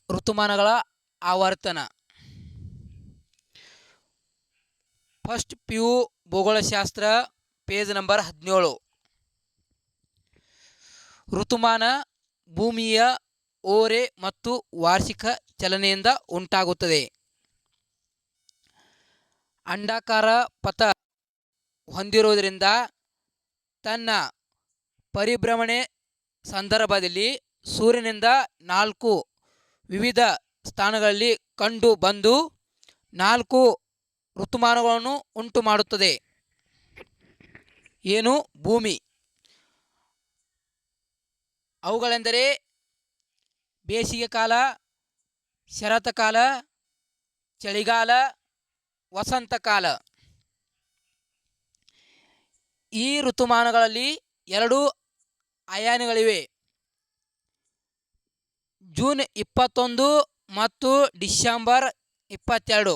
ಋತುಮಾನಗಳ ಆವರ್ತನ. First PU ಭೂಗೋಳಶಾಸ್ತ್ರ, ಪೇಜ್ ನಂಬರ್ 17. ಋತುಮಾನ ಭೂಮಿಯ ಓರೆ ಮತ್ತು ವಾರ್ಷಿಕ ಚಲನೆಯಿಂದ ಉಂಟಾಗುತ್ತದೆ. ಅಂಡಾಕಾರ ಪಥ ಹೊಂದಿರುವುದರಿಂದ ತನ್ನ ಪರಿಭ್ರಮಣೆ ಸಂದರ್ಭದಲ್ಲಿ ಸೂರ್ಯನಿಂದ 4 ವಿವಿಧ ಸ್ಥಾನಗಳಲ್ಲಿ ಕಂಡು ಬಂದು 4 ಋತುಮಾನಗಳನ್ನು ಉಂಟು ಮಾಡುತ್ತದೆ. ಏನು? ಭೂಮಿ. ಅವುಗಳೆಂದರೆ ಬೇಸಿಗೆ ಕಾಲ, ಶರತ್ಕಾಲ, ಚಳಿಗಾಲ, ವಸಂತಕಾಲ. ಈ ಋತುಮಾನಗಳಲ್ಲಿ 2 ಅಯಾನಿಗಳಿವೆ. ಜೂನ್ 21 ಮತ್ತು ಡಿಸೆಂಬರ್ 22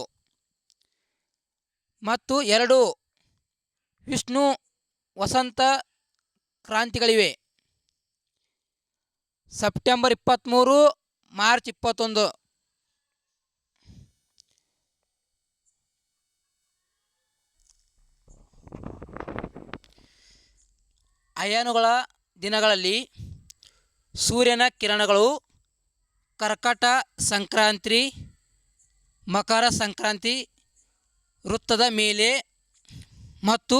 ಮತ್ತು 2 ವಿಷ್ಣು ವಸಂತ ಕ್ರಾಂತಿಗಳಿವೆ. September 23, March 21. ಅಯಾನುಗಳ ದಿನಗಳಲ್ಲಿ ಸೂರ್ಯನ ಕಿರಣಗಳು ಕರ್ಕಟ ಸಂಕ್ರಾಂತಿ, ಮಕರ ಸಂಕ್ರಾಂತಿ ವೃತ್ತದ ಮೇಲೆ ಮತ್ತು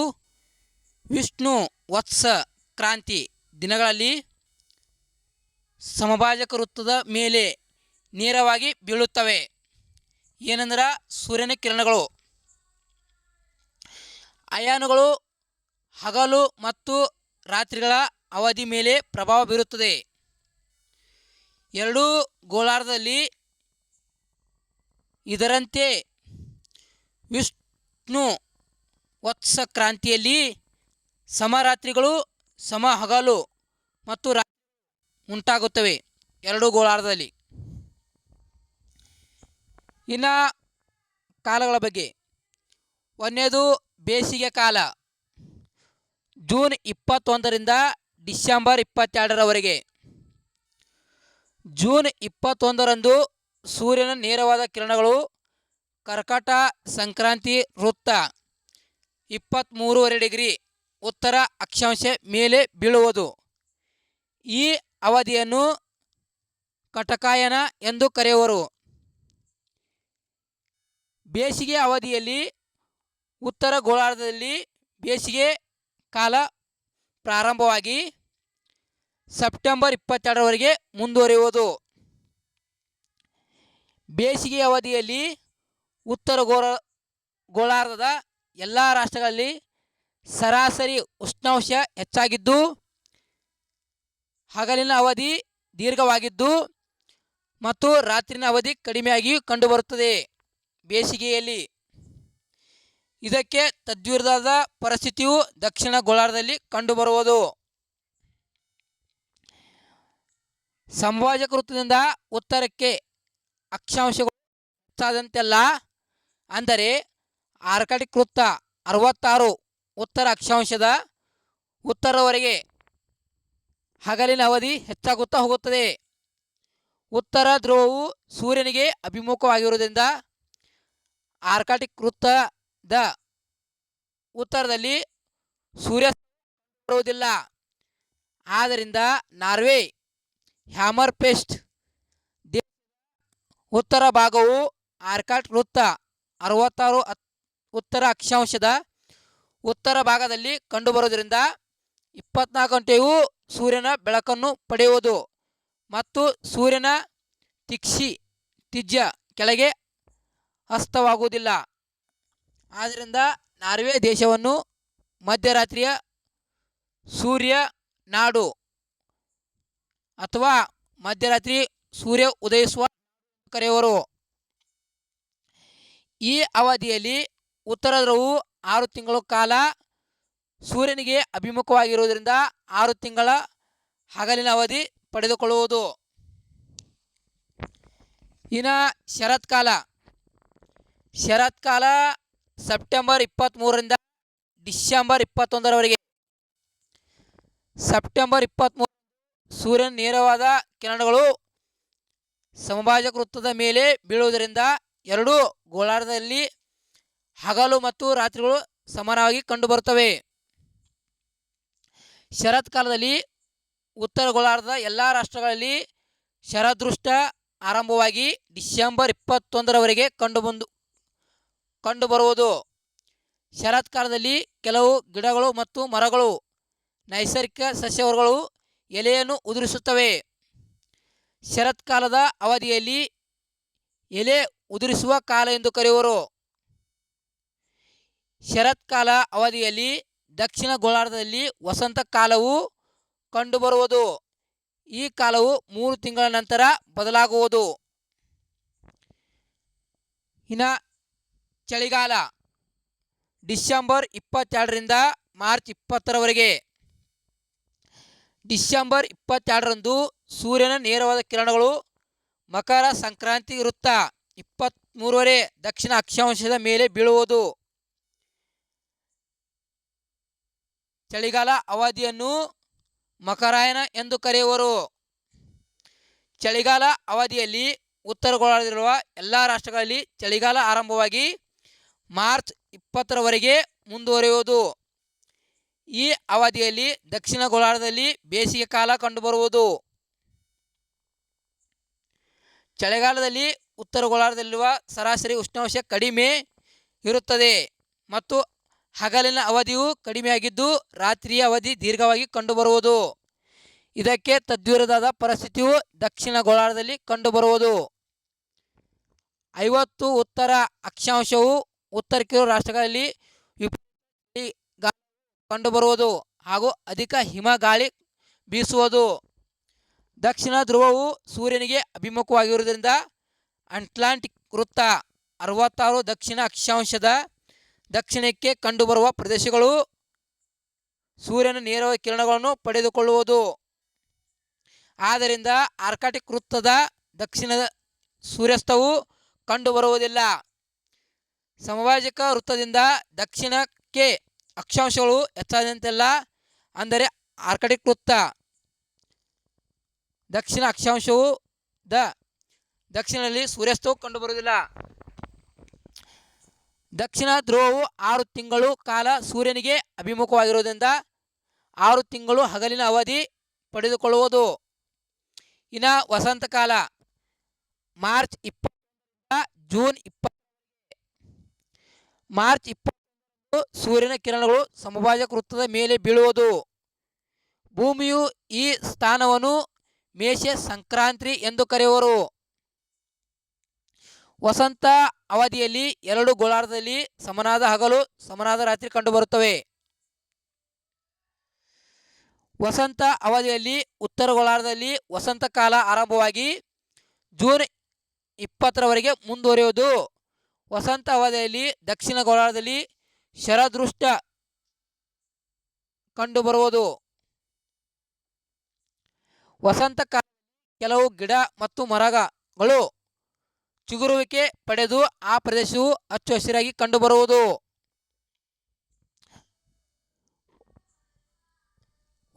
ವಿಷ್ಣು ವತ್ಸ ಕ್ರಾಂತಿ ದಿನಗಳಲ್ಲಿ ಸಮಭಾಜಕ ವೃತ್ತದ ಮೇಲೆ ನೇರವಾಗಿ ಬೀಳುತ್ತವೆ. ಏನೆಂದರೆ ಸೂರ್ಯನ ಕಿರಣಗಳು. ಅಯಾನುಗಳು ಹಗಲು ಮತ್ತು ರಾತ್ರಿಗಳ ಅವಧಿ ಮೇಲೆ ಪ್ರಭಾವ ಬೀರುತ್ತದೆ. ಎರಡೂ ಗೋಳಾರ್ಧದಲ್ಲಿ ಇದರಂತೆ ವಿಷ್ಣು ವತ್ಸ ಕ್ರಾಂತಿಯಲ್ಲಿ ಸಮರಾತ್ರಿಗಳು, ಸಮ ಹಗಲು ಮತ್ತು ರಾತ್ರಿ ಉಂಟಾಗುತ್ತವೆ ಎರಡೂ ಗೋಳಾರ್ಧದಲ್ಲಿ. ಇನ್ನು ಕಾಲಗಳ ಬಗ್ಗೆ, ಒಂದನೇದು ಬೇಸಿಗೆ ಕಾಲ, ಜೂನ್ 21ರಿಂದ ಡಿಸೆಂಬರ್ 22ರವರೆಗೆ. ಜೂನ್ 21ರಂದು ಸೂರ್ಯನ ನೇರವಾದ ಕಿರಣಗಳು ಕರ್ಕಟ ಸಂಕ್ರಾಂತಿ ವೃತ್ತ 23.5 ಡಿಗ್ರಿ ಉತ್ತರ ಅಕ್ಷಾಂಶ ಮೇಲೆ ಬೀಳುವುದು. ಈ ಅವಧಿಯನ್ನು ಕಟಕಾಯನ ಎಂದು ಕರೆಯುವರು. ಬೇಸಿಗೆ ಅವಧಿಯಲ್ಲಿ ಉತ್ತರ ಗೋಳಾರ್ಧದಲ್ಲಿ ಬೇಸಿಗೆ ಕಾಲ ಪ್ರಾರಂಭವಾಗಿ ಸೆಪ್ಟೆಂಬರ್ 22ರವರೆಗೆ ಮುಂದುವರಿಯುವುದು. ಬೇಸಿಗೆ ಅವಧಿಯಲ್ಲಿ ಉತ್ತರ ಗೋಳಾರ್ಧದ ಎಲ್ಲ ರಾಷ್ಟ್ರಗಳಲ್ಲಿ ಸರಾಸರಿ ಉಷ್ಣಾಂಶ ಹೆಚ್ಚಾಗಿದ್ದು ಹಗಲಿನ ಅವಧಿ ದೀರ್ಘವಾಗಿದ್ದು ಮತ್ತು ರಾತ್ರಿನ ಅವಧಿ ಕಡಿಮೆಯಾಗಿ ಕಂಡುಬರುತ್ತದೆ ಬೇಸಿಗೆಯಲ್ಲಿ. ಇದಕ್ಕೆ ತದ್ವಿರುದ್ಧವಾದ ಪರಿಸ್ಥಿತಿಯು ದಕ್ಷಿಣ ಗೋಳಾರ್ಧದಲ್ಲಿ ಕಂಡುಬರುವುದು. ಸಮಭಾಜಕ ವೃತ್ತದಿಂದ ಉತ್ತರಕ್ಕೆ ಅಕ್ಷಾಂಶಗಳು ಹೆಚ್ಚಾದಂತೆಲ್ಲ, ಅಂದರೆ ಆರ್ಕಟಿಕ್ ವೃತ್ತ 66 ಉತ್ತರ ಅಕ್ಷಾಂಶದ ಉತ್ತರವರೆಗೆ ಹಗಲಿನ ಅವಧಿ ಹೆಚ್ಚಾಗುತ್ತಾ ಹೋಗುತ್ತದೆ. ಉತ್ತರ ಧ್ರುವವು ಸೂರ್ಯನಿಗೆ ಅಭಿಮುಖವಾಗಿರುವುದರಿಂದ ಆರ್ಕಟಿಕ್ ವೃತ್ತದ ಉತ್ತರದಲ್ಲಿ ಸೂರ್ಯ ಬರುವುದಿಲ್ಲ. ಆದ್ದರಿಂದ ನಾರ್ವೆ ಹ್ಯಾಮರ್ಫೆಸ್ಟ್ ಉತ್ತರ ಭಾಗವು ಆರ್ಕಟಿಕ್ ವೃತ್ತ 66 ಉತ್ತರ ಅಕ್ಷಾಂಶದ ಉತ್ತರ ಭಾಗದಲ್ಲಿ ಕಂಡುಬರುವುದರಿಂದ 24 ಗಂಟೆಯೂ ಸೂರ್ಯನ ಬೆಳಕನ್ನು ಪಡೆಯುವುದು ಮತ್ತು ಸೂರ್ಯನ ತ್ರಿಜ್ಯ ಕೆಳಗೆ ಅಸ್ತವಾಗುವುದಿಲ್ಲ. ಆದ್ದರಿಂದ ನಾರ್ವೆ ದೇಶವನ್ನು ಮಧ್ಯರಾತ್ರಿಯ ಸೂರ್ಯ ನಾಡು ಅಥವಾ ಮಧ್ಯರಾತ್ರಿ ಸೂರ್ಯ ಉದಯಿಸುವ ಕರೆಯುವರು. ಈ ಅವಧಿಯಲ್ಲಿ ಉತ್ತರ ಧ್ರುವವು 6 ತಿಂಗಳ ಕಾಲ ಸೂರ್ಯನಿಗೆ ಅಭಿಮುಖವಾಗಿರುವುದರಿಂದ 6 ತಿಂಗಳ ಹಗಲಿನ ಅವಧಿ ಪಡೆದುಕೊಳ್ಳುವುದು. ಇನ್ನು ಶರತ್ಕಾಲ. ಶರತ್ಕಾಲ ಸೆಪ್ಟೆಂಬರ್ 23ರಿಂದ ಡಿಸೆಂಬರ್ 21ರವರೆಗೆ. ಸೆಪ್ಟೆಂಬರ್ 23 ಸೂರ್ಯನ ನೇರವಾದ ಕಿರಣಗಳು ಸಮಭಾಜಕ ವೃತ್ತದ ಮೇಲೆ ಬೀಳುವುದರಿಂದ ಎರಡೂ ಗೋಳಾರ್ಧದಲ್ಲಿ ಹಗಲು ಮತ್ತು ರಾತ್ರಿಗಳು ಸಮಾನವಾಗಿ ಕಂಡುಬರುತ್ತವೆ. ಶರತ್ಕಾಲದಲ್ಲಿ ಉತ್ತರ ಗೋಳಾರ್ಧದ ಎಲ್ಲ ರಾಷ್ಟ್ರಗಳಲ್ಲಿ ಶರದೃಷ್ಟ ಆರಂಭವಾಗಿ ಡಿಸೆಂಬರ್ 21ರವರೆಗೆ ಕಂಡುಬರುವುದು. ಶರತ್ಕಾಲದಲ್ಲಿ ಕೆಲವು ಗಿಡಗಳು ಮತ್ತು ಮರಗಳು ನೈಸರ್ಗಿಕ ಸಸ್ಯವರ್ಗಗಳು ಎಲೆಯನ್ನು ಉದುರಿಸುತ್ತವೆ. ಶರತ್ಕಾಲದ ಅವಧಿಯಲ್ಲಿ ಎಲೆ ಉದುರಿಸುವ ಕಾಲ ಎಂದು ಕರೆಯುವರು. ಶರತ್ಕಾಲ ಅವಧಿಯಲ್ಲಿ ದಕ್ಷಿಣ ಗೋಳಾರ್ಧದಲ್ಲಿ ವಸಂತ ಕಾಲವು ಕಂಡುಬರುವುದು. ಈ ಕಾಲವು 3 ತಿಂಗಳ ನಂತರ ಬದಲಾಗುವುದು. ಇನ್ನು ಚಳಿಗಾಲ ಡಿಸೆಂಬರ್ 22ರಿಂದ ಮಾರ್ಚ್ 20ರವರೆಗೆ. ಡಿಸೆಂಬರ್ 22ರಂದು ಸೂರ್ಯನ ನೇರವಾದ ಕಿರಣಗಳು ಮಕರ ಸಂಕ್ರಾಂತಿ ವೃತ್ತ 23ನೇ ದಕ್ಷಿಣ ಅಕ್ಷಾಂಶದ ಮೇಲೆ ಬೀಳುವುದು. ಚಳಿಗಾಲ ಅವಧಿಯನ್ನು ಮಕರಾಯನ ಎಂದು ಕರೆಯುವರು. ಚಳಿಗಾಲ ಅವಧಿಯಲ್ಲಿ ಉತ್ತರ ಗೋಳಾರ್ಧದಲ್ಲಿರುವ ಎಲ್ಲ ರಾಷ್ಟ್ರಗಳಲ್ಲಿ ಚಳಿಗಾಲ ಆರಂಭವಾಗಿ ಮಾರ್ಚ್ 20ರವರೆಗೆ ಮುಂದುವರಿಯುವುದು. ಈ ಅವಧಿಯಲ್ಲಿ ದಕ್ಷಿಣ ಗೋಳಾರ್ಧದಲ್ಲಿ ಬೇಸಿಗೆ ಕಾಲ ಕಂಡುಬರುವುದು. ಚಳಿಗಾಲದಲ್ಲಿ ಉತ್ತರ ಗೋಳಾರ್ಧದಲ್ಲಿರುವ ಸರಾಸರಿ ಉಷ್ಣಾಂಶ ಕಡಿಮೆ ಇರುತ್ತದೆ ಮತ್ತು ಹಗಲಿನ ಅವಧಿಯು ಕಡಿಮೆಯಾಗಿದ್ದು ರಾತ್ರಿಯ ಅವಧಿ ದೀರ್ಘವಾಗಿ ಕಂಡುಬರುವುದು. ಇದಕ್ಕೆ ತದ್ವಿರುದ್ಧವಾದ ಪರಿಸ್ಥಿತಿಯು ದಕ್ಷಿಣ ಗೋಳಾರ್ಧದಲ್ಲಿ ಕಂಡುಬರುವುದು. 50 ಉತ್ತರ ಅಕ್ಷಾಂಶವು ಉತ್ತರ ಕೆಲವು ರಾಷ್ಟ್ರಗಳಲ್ಲಿ ವಿಪರೀತ ಕಂಡುಬರುವುದು ಹಾಗೂ ಅಧಿಕ ಹಿಮಗಾಳಿ ಬೀಸುವುದು. ದಕ್ಷಿಣ ಧ್ರುವವು ಸೂರ್ಯನಿಗೆ ಅಭಿಮುಖವಾಗಿರುವುದರಿಂದ ಅಟ್ಲಾಂಟಿಕ್ ವೃತ್ತ 66 ದಕ್ಷಿಣ ಅಕ್ಷಾಂಶದ ದಕ್ಷಿಣಕ್ಕೆ ಕಂಡುಬರುವ ಪ್ರದೇಶಗಳು ಸೂರ್ಯನ ನೇರವಾದ ಕಿರಣಗಳನ್ನು ಪಡೆದುಕೊಳ್ಳುವುದು. ಆದ್ದರಿಂದ ಆರ್ಕಾಟಿಕ್ ವೃತ್ತದ ದಕ್ಷಿಣದ ಸೂರ್ಯಾಸ್ತವು ಕಂಡುಬರುವುದಿಲ್ಲ. ಸಮಭಾಜಕ ವೃತ್ತದಿಂದ ದಕ್ಷಿಣಕ್ಕೆ ಅಕ್ಷಾಂಶಗಳು ಹೆಚ್ಚಾದಂತೆಲ್ಲ, ಅಂದರೆ ಆರ್ಕಾಟಿಕ್ ವೃತ್ತ ದಕ್ಷಿಣ ಅಕ್ಷಾಂಶವು ದಕ್ಷಿಣದಲ್ಲಿ ಸೂರ್ಯಾಸ್ತವು ಕಂಡುಬರುವುದಿಲ್ಲ. ದಕ್ಷಿಣ ಧ್ರುವವು 6 ತಿಂಗಳು ಕಾಲ ಸೂರ್ಯನಿಗೆ ಅಭಿಮುಖವಾಗಿರುವುದರಿಂದ 6 ತಿಂಗಳು ಹಗಲಿನ ಅವಧಿ ಪಡೆದುಕೊಳ್ಳುವುದು. ಇನ್ನು ವಸಂತಕಾಲ ಮಾರ್ಚ್ 20ರಿಂದ ಜೂನ್ 20. ಮಾರ್ಚ್ 20 ಸೂರ್ಯನ ಕಿರಣಗಳು ಸಮಭಾಜಕ ವೃತ್ತದ ಮೇಲೆ ಬೀಳುವುದು. ಭೂಮಿಯು ಈ ಸ್ಥಾನವನ್ನು ಮೇಷ ಸಂಕ್ರಾಂತಿ ಎಂದು ಕರೆಯುವರು. ವಸಂತ ಅವಧಿಯಲ್ಲಿ ಎರಡು ಗೋಳಾರ್ಧದಲ್ಲಿ ಸಮನಾದ ಹಗಲು ಸಮನಾದ ರಾತ್ರಿ ಕಂಡುಬರುತ್ತವೆ. ವಸಂತ ಅವಧಿಯಲ್ಲಿ ಉತ್ತರ ಗೋಳಾರ್ಧದಲ್ಲಿ ವಸಂತ ಕಾಲ ಆರಂಭವಾಗಿ ಜೂನ್ 20ರವರೆಗೆ ಮುಂದುವರಿಯುವುದು. ವಸಂತ ಅವಧಿಯಲ್ಲಿ ದಕ್ಷಿಣ ಗೋಳಾರ್ಧದಲ್ಲಿ ಶರದೃಷ್ಟ ಕಂಡುಬರುವುದು. ವಸಂತ ಕಾಲದಲ್ಲಿ ಕೆಲವು ಗಿಡ ಮತ್ತು ಮರಗಳು ಚಿಗುರುವಿಕೆ ಪಡೆದು ಆ ಪ್ರದೇಶವು ಹಚ್ಚು ಹಸಿರಾಗಿ ಕಂಡುಬರುವುದು.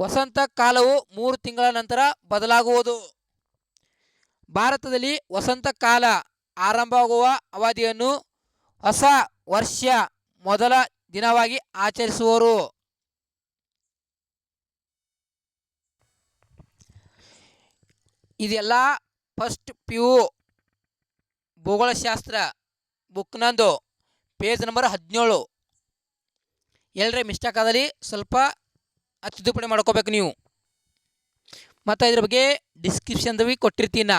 ವಸಂತ ಕಾಲವು 3 ತಿಂಗಳ ನಂತರ ಬದಲಾಗುವುದು. ಭಾರತದಲ್ಲಿ ವಸಂತ ಕಾಲ ಆರಂಭವಾಗುವ ಅವಧಿಯನ್ನು ಹೊಸ ವರ್ಷ ಮೊದಲ ದಿನವಾಗಿ ಆಚರಿಸುವರು. ಇದೆಲ್ಲ ಫಸ್ಟ್ PU ಭೂಗೋಳಶಾಸ್ತ್ರ ಬುಕ್ ನಂದು ಪೇಜ್ ನಂಬರ್ 17. ಎಲ್ಲರೇ ಮಿಸ್ಟೇಕ್ ಆದಲ್ಲಿ ಸ್ವಲ್ಪ ತಿದ್ದುಪಡಿ ಮಾಡ್ಕೋಬೇಕು ನೀವು. ಮತ್ತು ಇದ್ರ ಬಗ್ಗೆ ಡಿಸ್ಕ್ರಿಪ್ಷನ್ದಲ್ಲಿ ಕೊಟ್ಟಿರ್ತೀನಿ ನಾ.